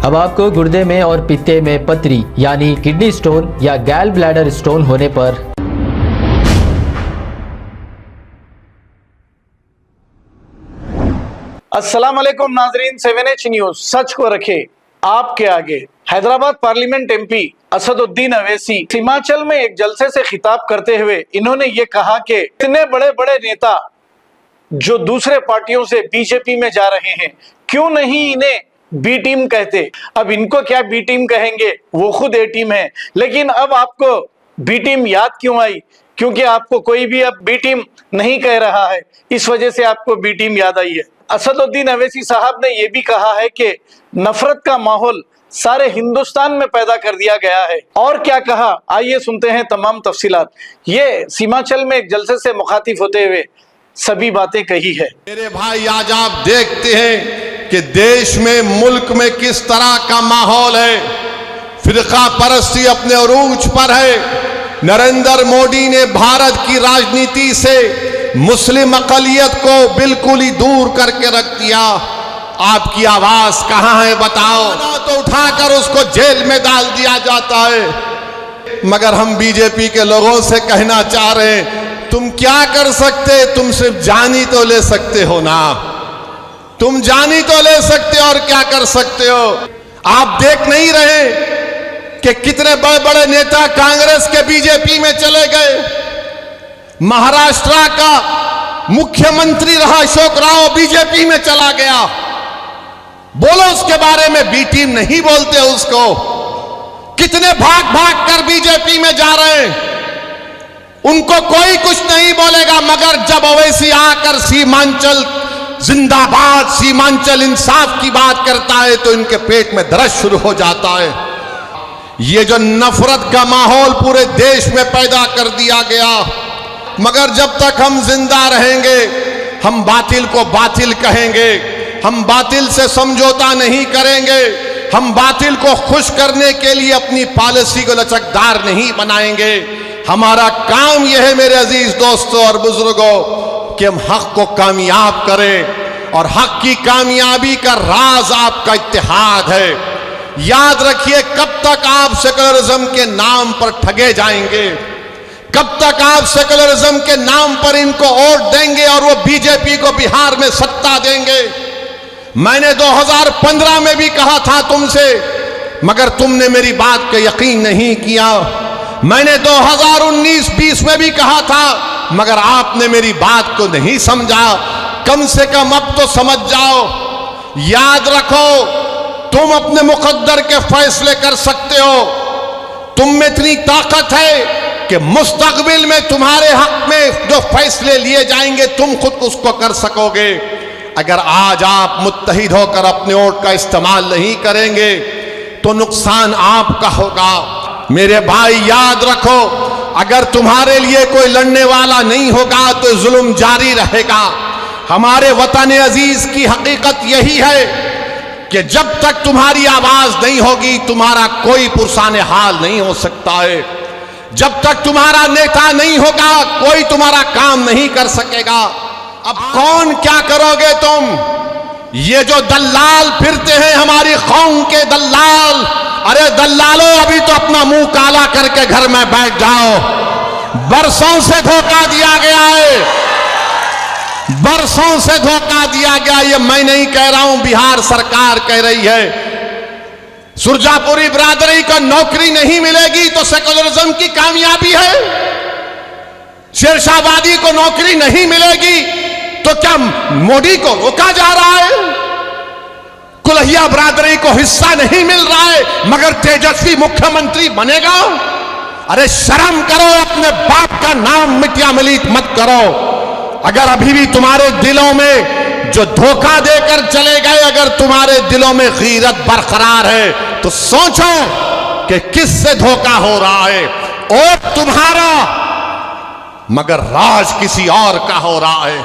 अब आपको गुर्दे में और पित्ते में पथरी यानी किडनी स्टोन या गैल ब्लैडर स्टोन होने पर अस्सलाम वालेकुम नाजरीन, 7H न्यूज सच को रखे आपके आगे। हैदराबाद पार्लियामेंट एमपी असदुद्दीन अवैसी हिमाचल में एक जलसे से खिताब करते हुए इन्होंने ये कहा कि इतने बड़े बड़े नेता जो दूसरे पार्टियों से बीजेपी में जा रहे हैं, क्यों नहीं इन्हें बी टीम कहते। अब इनको क्या बी टीम कहेंगे, वो खुद ए टीम है। लेकिन अब आपको बी टीम याद क्यों आई? क्योंकि आपको कोई भी अब बी टीम नहीं कह रहा है, इस वजह से आपको बी टीम याद आई है। असदुद्दीन अवैसी साहब ने यह भी कहा है कि नफरत का माहौल सारे हिंदुस्तान में पैदा कर दिया गया है। और क्या कहा, आइए सुनते हैं तमाम तफसीलात। ये सीमाचल में एक जलसे से मुखातिब होते हुए सभी बातें कही है। मेरे भाई, आज आप देखते हैं कि देश में, मुल्क में किस तरह का माहौल है। फिरका परस्ती अपने अरूज पर है। नरेंद्र मोदी ने भारत की राजनीति से मुस्लिम अकलियत को बिल्कुल ही दूर करके रख दिया। आपकी आवाज कहां है बताओ? तो उठाकर उसको जेल में डाल दिया जाता है। मगर हम बीजेपी के लोगों से कहना चाह रहे हैं, तुम क्या कर सकते? तुम सिर्फ जानी तो ले सकते हो ना, तुम जानी तो ले सकते हो और क्या कर सकते हो? आप देख नहीं रहे कि कितने बड़े बड़े नेता कांग्रेस के बीजेपी में चले गए। महाराष्ट्र का मुख्यमंत्री रहा अशोक राव बीजेपी में चला गया। बोलो उसके बारे में, बी टीम नहीं बोलते उसको। कितने भाग भाग कर बीजेपी में जा रहे हैं, उनको कोई कुछ नहीं बोलेगा। मगर जब अवैसी आकर सीमांचल जिंदाबाद, सीमांचल इंसाफ की बात करता है तो इनके पेट में दर्द शुरू हो जाता है। ये जो नफरत का माहौल पूरे देश में पैदा कर दिया गया, मगर जब तक हम जिंदा रहेंगे हम बातिल को बातिल कहेंगे, हम बातिल से समझौता नहीं करेंगे, हम बातिल को खुश करने के लिए अपनी पॉलिसी को लचकदार नहीं बनाएंगे। हमारा काम यह है मेरे अजीज दोस्तों और बुजुर्गों कि हम हक को कामयाब करें, और हक की कामयाबी का राज आपका इत्तेहाद है। याद रखिए, कब तक आप सेकुलरिज्म के नाम पर ठगे जाएंगे, कब तक आप सेकुलरिज्म के नाम पर इनको वोट देंगे और वो बीजेपी को बिहार में सत्ता देंगे। मैंने 2015 में भी कहा था तुमसे, मगर तुमने मेरी बात का यकीन नहीं किया। मैंने 2019-20 में भी कहा था, मगर आपने मेरी बात को नहीं समझा। कम से कम अब तो समझ जाओ। याद रखो, तुम अपने मुकद्दर के फैसले कर सकते हो। तुम में इतनी ताकत है कि मुस्तकबिल में तुम्हारे हक में जो फैसले लिए जाएंगे तुम खुद उसको कर सकोगे। अगर आज आप मुत्तहिद होकर अपने वोट का इस्तेमाल नहीं करेंगे तो नुकसान आपका होगा। मेरे भाई याद रखो, अगर तुम्हारे लिए कोई लड़ने वाला नहीं होगा तो जुल्म जारी रहेगा। हमारे वतन अजीज की हकीकत यही है कि जब तक तुम्हारी आवाज नहीं होगी तुम्हारा कोई पुरसाने हाल नहीं हो सकता है। जब तक तुम्हारा नेता नहीं होगा कोई तुम्हारा काम नहीं कर सकेगा। अब कौन क्या करोगे तुम? ये जो दल्लाल फिरते हैं, हमारी कौम के दल्लाल, अरे दल्लालों, अभी तो अपना मुंह काला करके घर में बैठ जाओ। बरसों से धोखा दिया गया है, बरसों से धोखा दिया गया। ये मैं नहीं कह रहा हूं, बिहार सरकार कह रही है। सुरजापुरी बिरादरी को नौकरी नहीं मिलेगी तो सेकुलरिज्म की कामयाबी है। शेरशाहबादी को नौकरी नहीं मिलेगी तो क्या मोदी को रोका जा रहा है? कुल्हिया बिरादरी को हिस्सा नहीं मिल रहा है मगर तेजस्वी मुख्यमंत्री बनेगा? अरे शर्म करो, अपने बाप का नाम मिट्या मिलीत मत करो। अगर अभी भी तुम्हारे दिलों में जो धोखा देकर चले गए, अगर तुम्हारे दिलों में गीरत बरकरार है तो सोचो कि किससे धोखा हो रहा है। और तुम्हारा मगर राज किसी और का हो रहा है।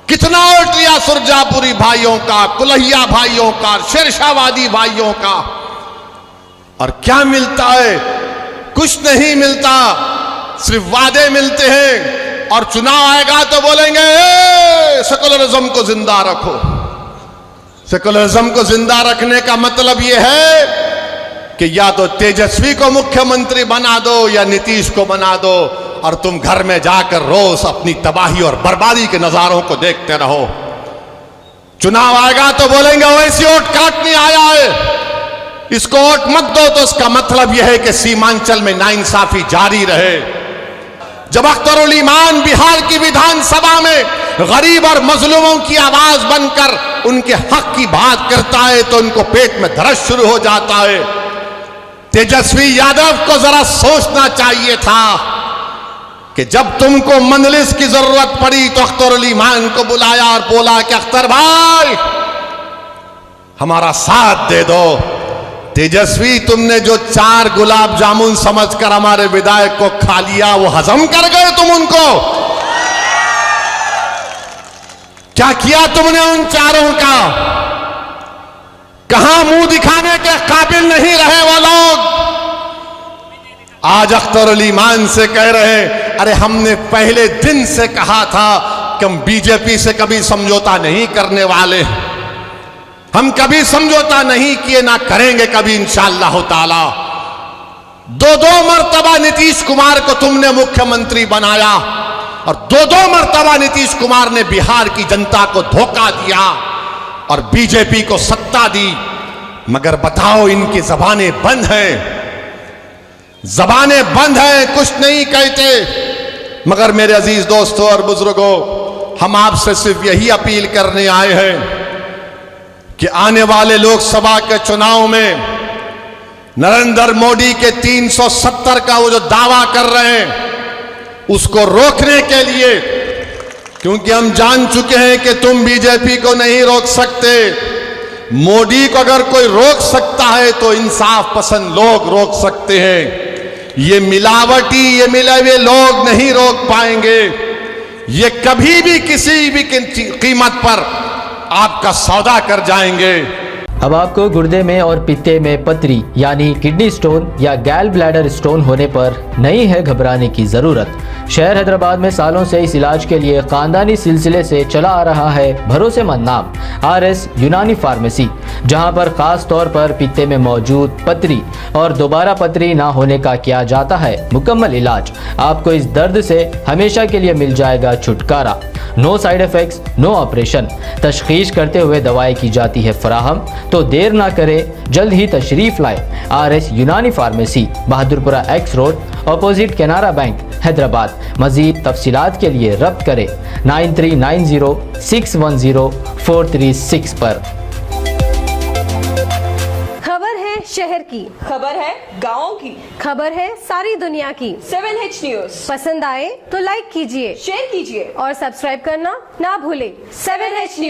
कितना वोट लिया सुरजापुरी भाइयों का, कुल्हिया भाइयों का, शेरशाहवादी भाइयों का, और क्या मिलता है? कुछ नहीं मिलता, सिर्फ वादे मिलते हैं। और चुनाव आएगा तो बोलेंगे सेकुलरिज्म को जिंदा रखो, सेकुलरिज्म को जिंदा रखने का मतलब यह है कि या तो तेजस्वी को मुख्यमंत्री बना दो या नीतीश को बना दो, और तुम घर में जाकर रोज अपनी तबाही और बर्बादी के नजारों को देखते रहो। चुनाव आएगा तो बोलेंगे ओवैसी वोट काटने आया है, इसको वोट मत दो, तो इसका मतलब यह है कि सीमांचल में नाइंसाफी जारी रहे। जब अख्तरुल ईमान बिहार की विधानसभा में गरीब और मजलूमों की आवाज बनकर उनके हक की बात करता है तो उनको पेट में दर्द शुरू हो जाता है। तेजस्वी यादव को जरा सोचना चाहिए था कि जब तुमको मंजलिस की जरूरत पड़ी तो अख्तरुल ईमान को बुलाया और बोला कि अख्तर भाई हमारा साथ दे दो। तेजस्वी, तुमने जो 4 गुलाब जामुन समझकर हमारे विधायक को खा लिया, वो हजम कर गए तुम उनको? क्या किया तुमने उन 4 का? कहां मुंह दिखाने के काबिल नहीं रहे वो लोग? आज अख्तरुल ईमान से कह रहे हैं, अरे हमने पहले दिन से कहा था कि हम बीजेपी से कभी समझौता नहीं करने वाले, हम कभी समझौता नहीं किए, ना करेंगे कभी इंशाअल्लाह ताला। 2 मर्तबा नीतीश कुमार को तुमने मुख्यमंत्री बनाया और 2 मर्तबा नीतीश कुमार ने बिहार की जनता को धोखा दिया और बीजेपी को सत्ता दी। मगर बताओ, इनकी जबानें बंद हैं, जबानें बंद हैं, कुछ नहीं कहते। मगर मेरे अजीज दोस्तों और बुजुर्गों, हम आपसे सिर्फ यही अपील करने आए हैं कि आने वाले लोकसभा के चुनाव में नरेंद्र मोदी के 370 का वो जो दावा कर रहे हैं, उसको रोकने के लिए, क्योंकि हम जान चुके हैं कि तुम बीजेपी को नहीं रोक सकते। मोदी को अगर कोई रोक सकता है तो इंसाफ पसंद लोग रोक सकते हैं। ये मिलावटी, ये मिले हुए लोग नहीं रोक पाएंगे। ये कभी भी किसी भी कीमत पर आपका सौदा कर जाएंगे। अब आपको गुर्दे में और पित्ते में पथरी यानी किडनी स्टोन या गैल ब्लैडर स्टोन होने पर नहीं है घबराने की ज़रूरत। शहर हैदराबाद में सालों से इस इलाज के लिए खानदानी सिलसिले से चला आ रहा है भरोसेमंद नाम RS यूनानी फार्मेसी, जहां पर खास तौर पर पित्ते में मौजूद पथरी और दोबारा पथरी ना होने का किया जाता है मुकम्मल इलाज। आपको इस दर्द से हमेशा के लिए मिल जाएगा छुटकारा। No side effects, no operation. तशखीस करते हुए दवाएं की जाती है फराहम। तो देर ना करें, जल्द ही तशरीफ लाएं। RS यूनानी pharmacy, Bahadurpura X road, opposite Canara bank, Hyderabad. मजीद तफसीलात के लिए रब्त करें 9390610436 पर। खबर है शहर की, खबर है गाँव की, खबर है सारी दुनिया की। 7H न्यूज पसंद आए तो लाइक कीजिए, शेयर कीजिए और सब्सक्राइब करना ना भूलें। 7H news.